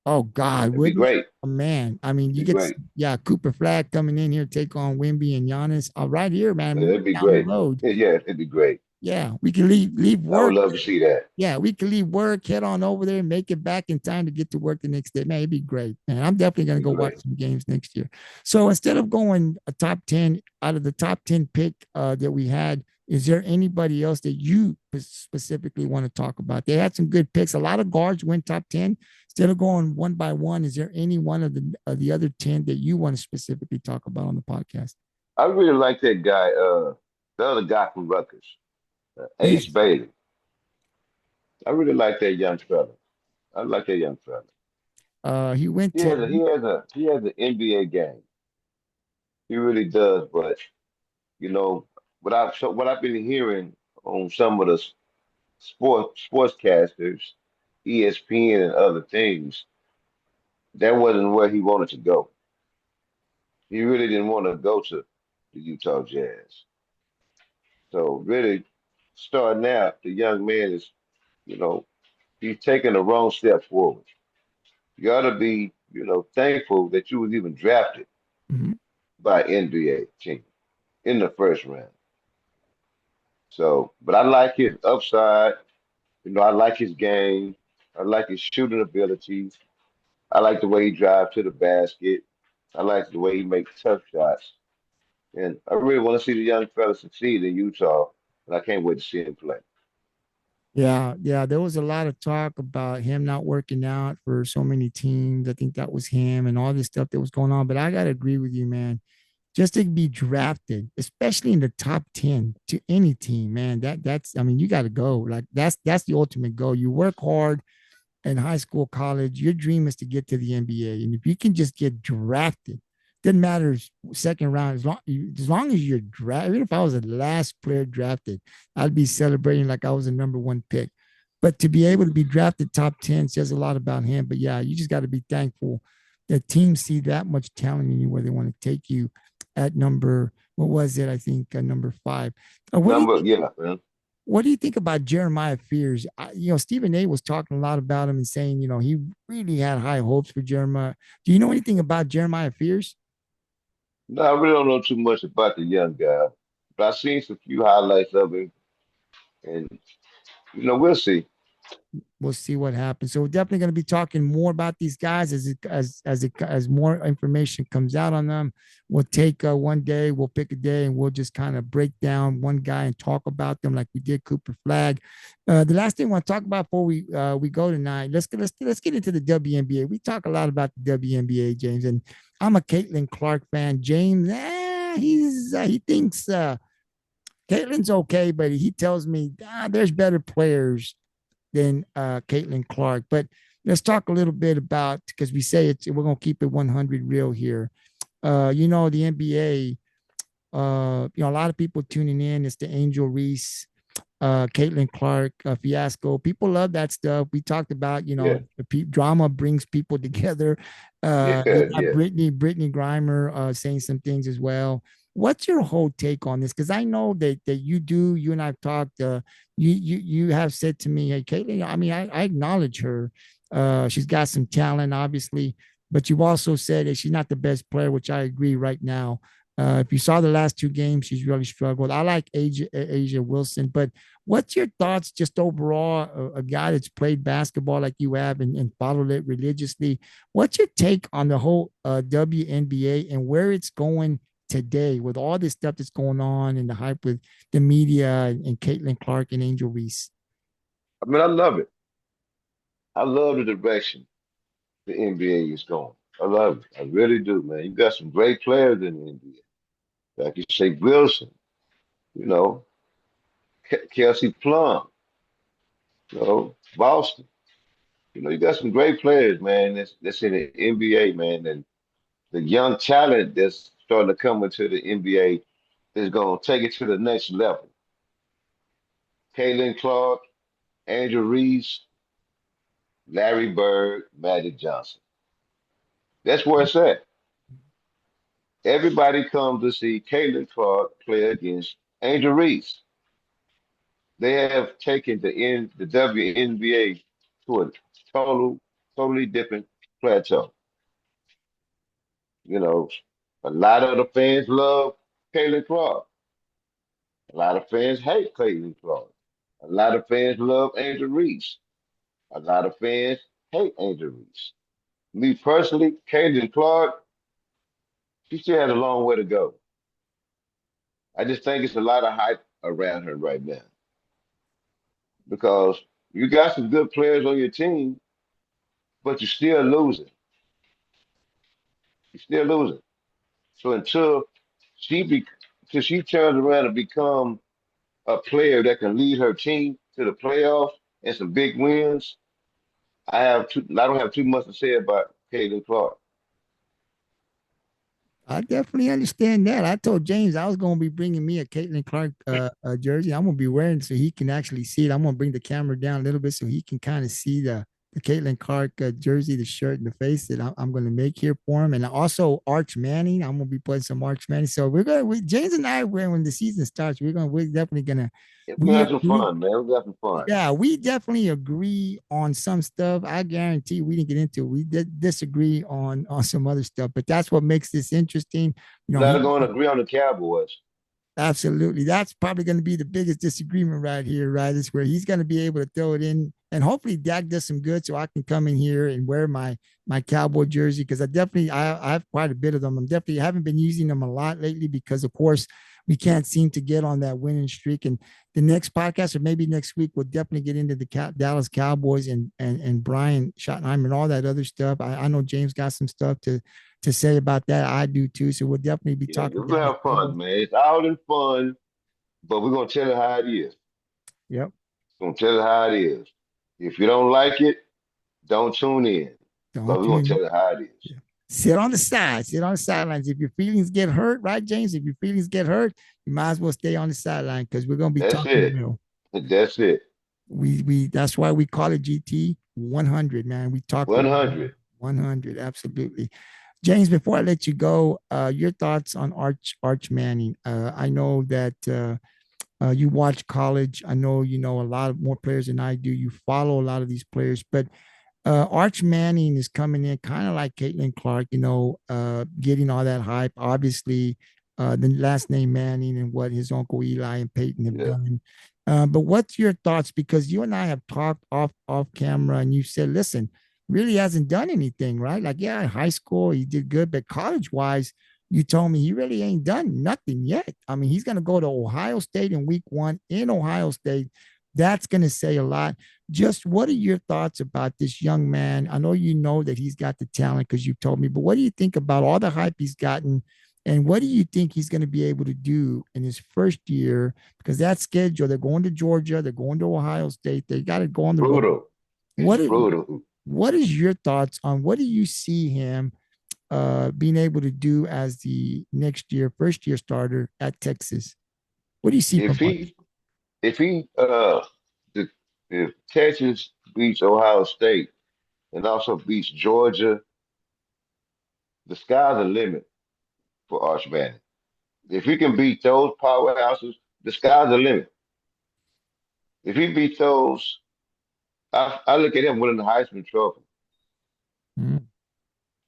oh God, That'd be wouldn't it? great. Oh, man, I mean, you Be get great. yeah, Cooper Flag coming in here, take on Wimby and Giannis. Right here, man. I Yeah, mean, that'd we're be down the great. road. Yeah, it'd be great. Yeah, we can leave I would work. love to see that. Yeah, we can leave work, head on over there, and make it back in time to get to work the next day. Man, it'd be great. Man, I'm definitely gonna Be go watch great. some games next year. So instead of going a top 10 out of the top 10 pick that we had, is there anybody else that you specifically want to talk about? They had some good picks. A lot of guards went top 10. instead of going one by one, is there any one of the other 10 that you want to specifically talk about on the podcast? I really like that guy, the other guy from Rutgers, Ace Ace. Bailey. I really like that young fella. I like that young fella. He went He to has a he has an NBA game. He really does. But you know, what I've been hearing on some of the sportscasters, ESPN and other things, that wasn't where he wanted to go. He really didn't want to go to the Utah Jazz. So really, starting out, the young man is, you know, he's taking the wrong step forward. You ought to be, thankful that you was even drafted Mhm. by NBA team in the first round. So, but I like his upside. I like his game. I like his shooting abilities. I like the way he drives to the basket. I like the way he makes tough shots. And I really want to see the young fella succeed in Utah. And I can't wait to see him play. Yeah, yeah. There was a lot of talk about him not working out for so many teams. I think that was him and all this stuff that was going on. But I gotta agree with you, man. Just to be drafted, especially in the top 10 to any team, man. That's I mean, you gotta go. Like that's the ultimate goal. You work hard in high school, college, your dream is to get to the NBA. And if you can just get drafted, doesn't matter second round, as long as you're drafted, even if I was the last player drafted, I'd be celebrating like I was the number one pick. But to be able to be drafted top 10 says a lot about him. But yeah, you just got to be thankful that teams see that much talent in you where they want to take you at number, what was it? I think number five. What do you Number, think yeah, man. what do you think about Jeremiah Fears? Stephen A was talking a lot about him and saying, he really had high hopes for Jeremiah. Do you know anything about Jeremiah Fears? No, I really don't know too much about the young guy, but I've seen some few highlights of him, and we'll see. We'll see what happens. So we're definitely going to be talking more about these guys as more information comes out on them. We'll take one day, we'll pick a day, and we'll just kind of break down one guy and talk about them like we did Cooper Flag. The last thing I want to talk about before we go tonight, let's get into the WNBA. We talk a lot about the WNBA, James, and I'm a Caitlin Clark fan. James, he thinks Caitlin's okay, but he tells me there's better players than Caitlin Clark. But let's talk a little bit about because we say we're gonna keep it 100 real here. The NBA. A lot of people tuning in. It's the Angel Reese, Caitlin Clark fiasco. People love that stuff. We talked about, Yeah, drama brings people together. You yeah, got yeah. Brittany Grimer saying some things as well. What's your whole take on this? Because I know that you and I've talked. You have said to me, hey, Caitlin. I mean, I acknowledge her. She's got some talent, obviously, but you've also said that she's not the best player, which I agree right now. If you saw the last two games, she's really struggled. I like Asia Wilson, but what's your thoughts just overall? A guy that's played basketball like you have and followed it religiously. What's your take on the whole WNBA and where it's going today with all this stuff that's going on and the hype with the media and Caitlin Clark and Angel Reese? I mean, I love it. I love the direction the NBA is going. I love it. I really do, man. You got some great players in the NBA. Like you say, Wilson, you know, Kelsey Plum, Boston. You got some great players, man. That's in the NBA, man, and the young talent that's starting to come into the NBA is going to take it to the next level. Kaylin Clark, Angel Reese, Larry Bird, Magic Johnson. That's where it's at. Everybody comes to see Kaylin Clark play against Angel Reese. They have taken the WNBA to a total, totally different plateau. You know, a lot of the fans love Kaylin Clark. A lot of fans hate Kaylin Clark. A lot of fans love Angel Reese. A lot of fans hate Angel Reese. Me personally, Kaylin Clark, she still has a long way to go. I just think it's a lot of hype around her right now because you got some good players on your team, but you're still losing. You're still losing. So she be, until she turns around and become a player that can lead her team to the playoffs and some big wins, I don't have too much to say about Caitlin Clark. I definitely understand that. I told James I was going to be bringing me a Caitlin Clark jersey. I'm going to be wearing it so he can actually see it. I'm going to bring the camera down a little bit so he can kind of see the Caitlin Clark jersey, the shirt, and the face that I'm going to make here for him. And also Arch Manning. I'm going to be putting some Arch Manning. So James and I, when the season starts, we're definitely going to, Yeah, we're gonna we, have some we, fun, man. We're gonna have some fun. yeah, we definitely agree on some stuff. I guarantee we didn't get into it. We disagree on some other stuff, but that's what makes this interesting. You know, We're he not going to agree on the Cowboys. absolutely. That's probably going to be the biggest disagreement right here, right? Is where he's going to be able to throw it in, and hopefully Dak does some good, so I can come in here and wear my Cowboy jersey because I have quite a bit of them. I'm definitely haven't been using them a lot lately because of course we can't seem to get on that winning streak. And the next podcast or maybe next week we'll definitely get into the Dallas Cowboys and Brian Schottenheimer and all that other stuff. I know James got some stuff to say about that. I do too. So we'll definitely be Yeah, talking we're gonna Dallas have Cowboys. fun, man. It's all in fun, but we're gonna tell it how it is. Yep. We're gonna tell it how it is. If you don't like it, don't tune in. But Don't we're gonna tune. tell it how it is. Yeah. Sit on the side. Sit on the sidelines. If your feelings get hurt, right, James? If your feelings get hurt, you might as well stay on the sideline because we're gonna be That's talking it. real. That's it. We that's why we call it GT 100, man. We talk real 100. 100, absolutely. James, before I let you go, your thoughts on Arch Manning. I know that you watch college. I know you know a lot of more players than I do. You follow a lot of these players, but Arch Manning is coming in kind of like Caitlin Clark, getting all that hype. Obviously, the last name Manning and what his uncle Eli and Peyton have Yeah. done. But what's your thoughts? Because you and I have talked off camera, and you said, listen, really hasn't done anything, right? Like, yeah, in high school he did good, but college wise, you told me he really ain't done nothing yet. I mean, he's going to go to Ohio State in week 1 in Ohio State. That's going to say a lot. Just what are your thoughts about this young man? I know that he's got the talent because you told me, but what do you think about all the hype he's gotten? And what do you think he's going to be able to do in his first year? Because that schedule, they're going to Georgia, they're going to Ohio State, they got to go on the road. Brutal. It's What brutal. what is your thoughts on what do you see him being able to do as the next year, first year starter at Texas? What do you see If from March? he if he the, if Texas beats Ohio State and also beats Georgia, the sky's the limit for Arch Manning. If he can beat those powerhouses, the sky's the limit. If he beats those, I look at him winning the Heisman Trophy. Mm,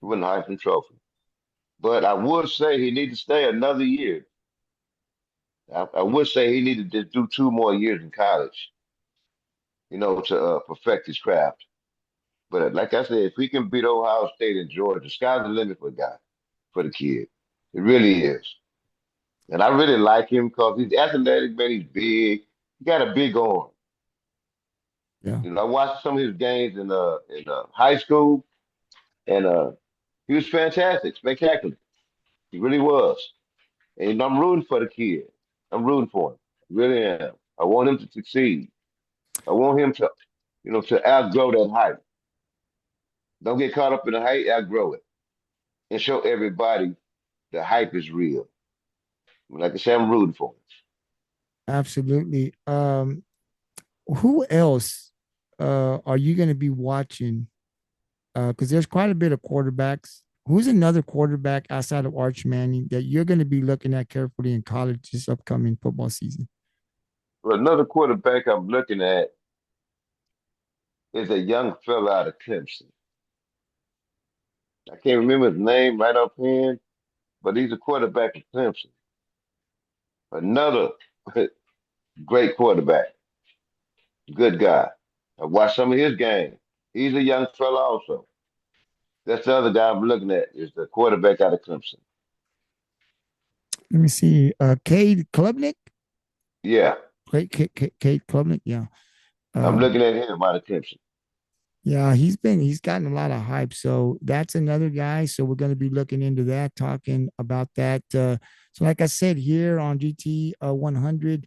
Winning the Heisman Trophy. But I would say he needs to stay another year. I would say he needed to do 2 more years in college, to perfect his craft. But like I said, if he can beat Ohio State and Georgia, the sky's the limit for the guy, for the kid. It really is. And I really like him because he's athletic, man. He's big. He got a big arm. yeah, I watched some of his games in high school, and he was fantastic, spectacular. He really was. And I'm rooting for the kid. I'm rooting for him. I really am. I want him to succeed. I want him to outgrow that hype. Don't get caught up in the hype, outgrow it. And show everybody the hype is real. Like I said, I'm rooting for him. absolutely. Who else are you going to be watching? Because there's quite a bit of quarterbacks. Who's another quarterback outside of Arch Manning that you're going to be looking at carefully in college this upcoming football season? But another quarterback I'm looking at is a young fella out of Clemson. I can't remember his name right offhand, but he's a quarterback at Clemson. Another great quarterback, good guy. I watched some of his games. He's a young fella also. That's the other guy I'm looking at is the quarterback out of Clemson. Let me see. Cade Klubnik. Yeah, Cade Klubnik. Yeah. I'm Uh, looking at him out of Clemson. Yeah, he's gotten a lot of hype. So that's another guy. So we're going to be looking into that, talking about that. So like I said here on GT 100,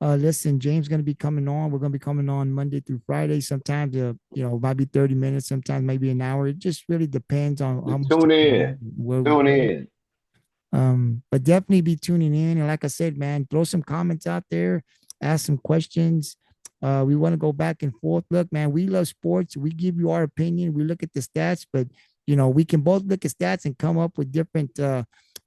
listen, James going to be coming on. We're going to be coming on Monday through Friday. Sometimes, might be 30 minutes, sometimes maybe an hour. It just really depends on how Just much tune time we in. have, where we Tune go. in. But definitely be tuning in. And like I said, man, throw some comments out there, ask some questions. We want to go back and forth. Look, man, we love sports. We give you our opinion. We look at the stats, but we can both look at stats and come up with different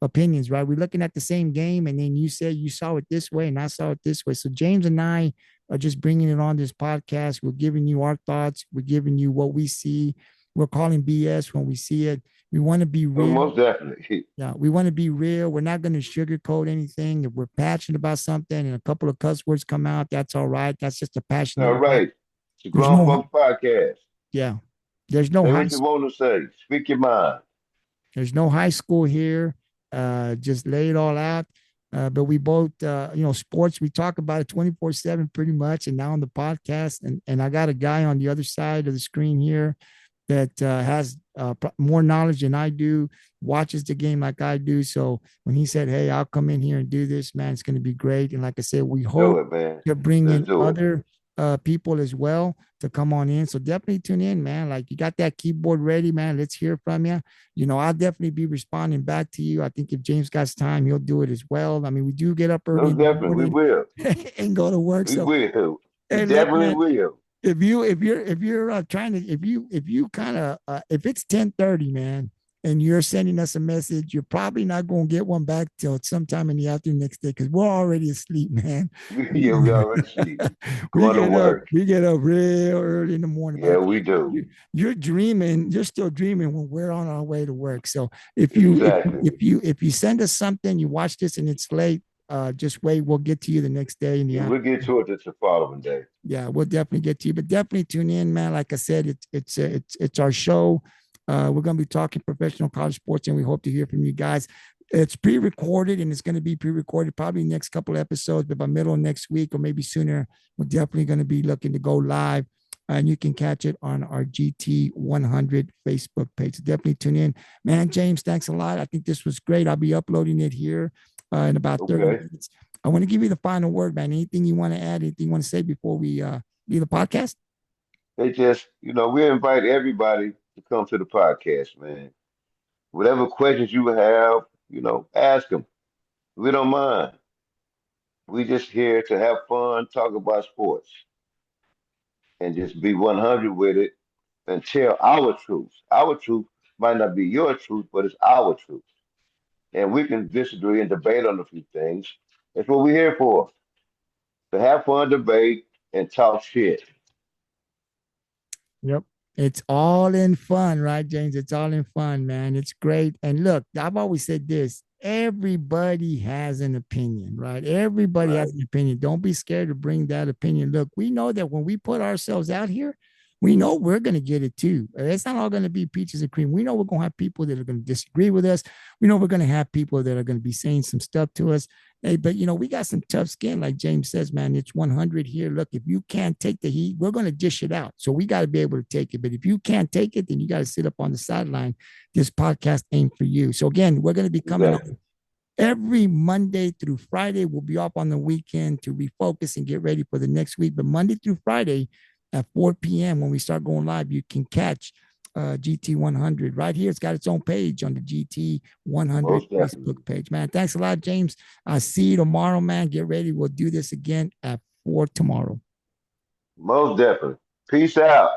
opinions, right? We're looking at the same game, and then you say you saw it this way, and I saw it this way. So James and I are just bringing it on this podcast. We're giving you our thoughts. We're giving you what we see. We're calling BS when we see it. We want to be Oh, real. most definitely. Yeah, we want to be real. We're not going to sugarcoat anything. If we're passionate about something and a couple of cuss words come out, that's all right. That's just a passionate All way. right. It's a There's grown no, folk podcast. yeah, there's no Say high, what you want to say. Speak your mind. there's no high school here. Just lay it all out. But we both, sports. We talk about it 24/7 pretty much, and now on the podcast. And I got a guy on the other side of the screen here that has more knowledge than I do, watches the game like I do. So when he said, "Hey, I'll come in here and do this," man, it's going to be great. And like I said, we Let's do hope it, man. to bring Let's in do it. other people as well to come on in. So definitely tune in, man. Like you got that keyboard ready, man. Let's hear from you. I'll definitely be responding back to you. I think if James got time, he'll do it as well. I mean, we do get up early Most in the definitely. We morning will. and go to work. We So, will. We hey, look, definitely man, will. if you're trying to if you kind of if it's 10:30, man, and you're sending us a message, you're probably not going to get one back till sometime in the afternoon next day because we're already asleep, man. Yeah, we already sleep. we Going to get up work. we get up real early in the morning. By Yeah, the we time do. you're dreaming, you're still dreaming when we're on our way to work. So if you if Exactly. if you send us something, you watch this and it's late, just wait. We'll get to you the next day in the Yeah, we'll get afternoon. to it the following day. Yeah, we'll definitely get to you, but definitely tune in, man. Like I said, it's our show. We're gonna be talking professional college sports, and we hope to hear from you guys. It's pre-recorded, and it's going to be pre-recorded probably next couple of episodes, but by middle of next week or maybe sooner, we're definitely going to be looking to go live, and you can catch it on our GT 100 Facebook page. So definitely tune in, man. James, thanks a lot. I think this was great. I'll be uploading it here in about 30 Okay. minutes. I want to give you the final word, man. Anything you want to add? Anything you want to say before we leave the podcast? They just, we invite everybody to come to the podcast, man. Whatever questions you have, ask them. We don't mind. We just here to have fun, talk about sports, and just be 100 with it and tell our truth. Our truth might not be your truth, but it's our truth. And we can disagree and debate on a few things. That's what we're here for. To have fun, debate, and talk shit. Yep. It's all in fun, right, James? It's all in fun, man. It's great. And look, I've always said this, everybody has an opinion, right? Everybody Right. has an opinion. Don't be scared to bring that opinion. Look, we know that when we put ourselves out here, we know we're going to get it too. It's not all going to be peaches and cream. We know we're going to have people that are going to disagree with us. We know we're going to have people that are going to be saying some stuff to us. Hey, but we got some tough skin, like James says, man. It's 100 here. Look, if you can't take the heat, we're going to dish it out. So we got to be able to take it. But if you can't take it, then you got to sit up on the sideline. This podcast ain't for you. So again, we're going to be coming Exactly. on every Monday through Friday. We'll be off on the weekend to refocus and get ready for the next week. But Monday through Friday at 4 p.m. when we start going live, you can catch GT 100 right here. It's got its own page on the GT 100 Most definitely. Facebook page, man. Thanks a lot, James. I'll see you tomorrow, man. Get ready. We'll do this again at 4 tomorrow. Most definitely. Peace out.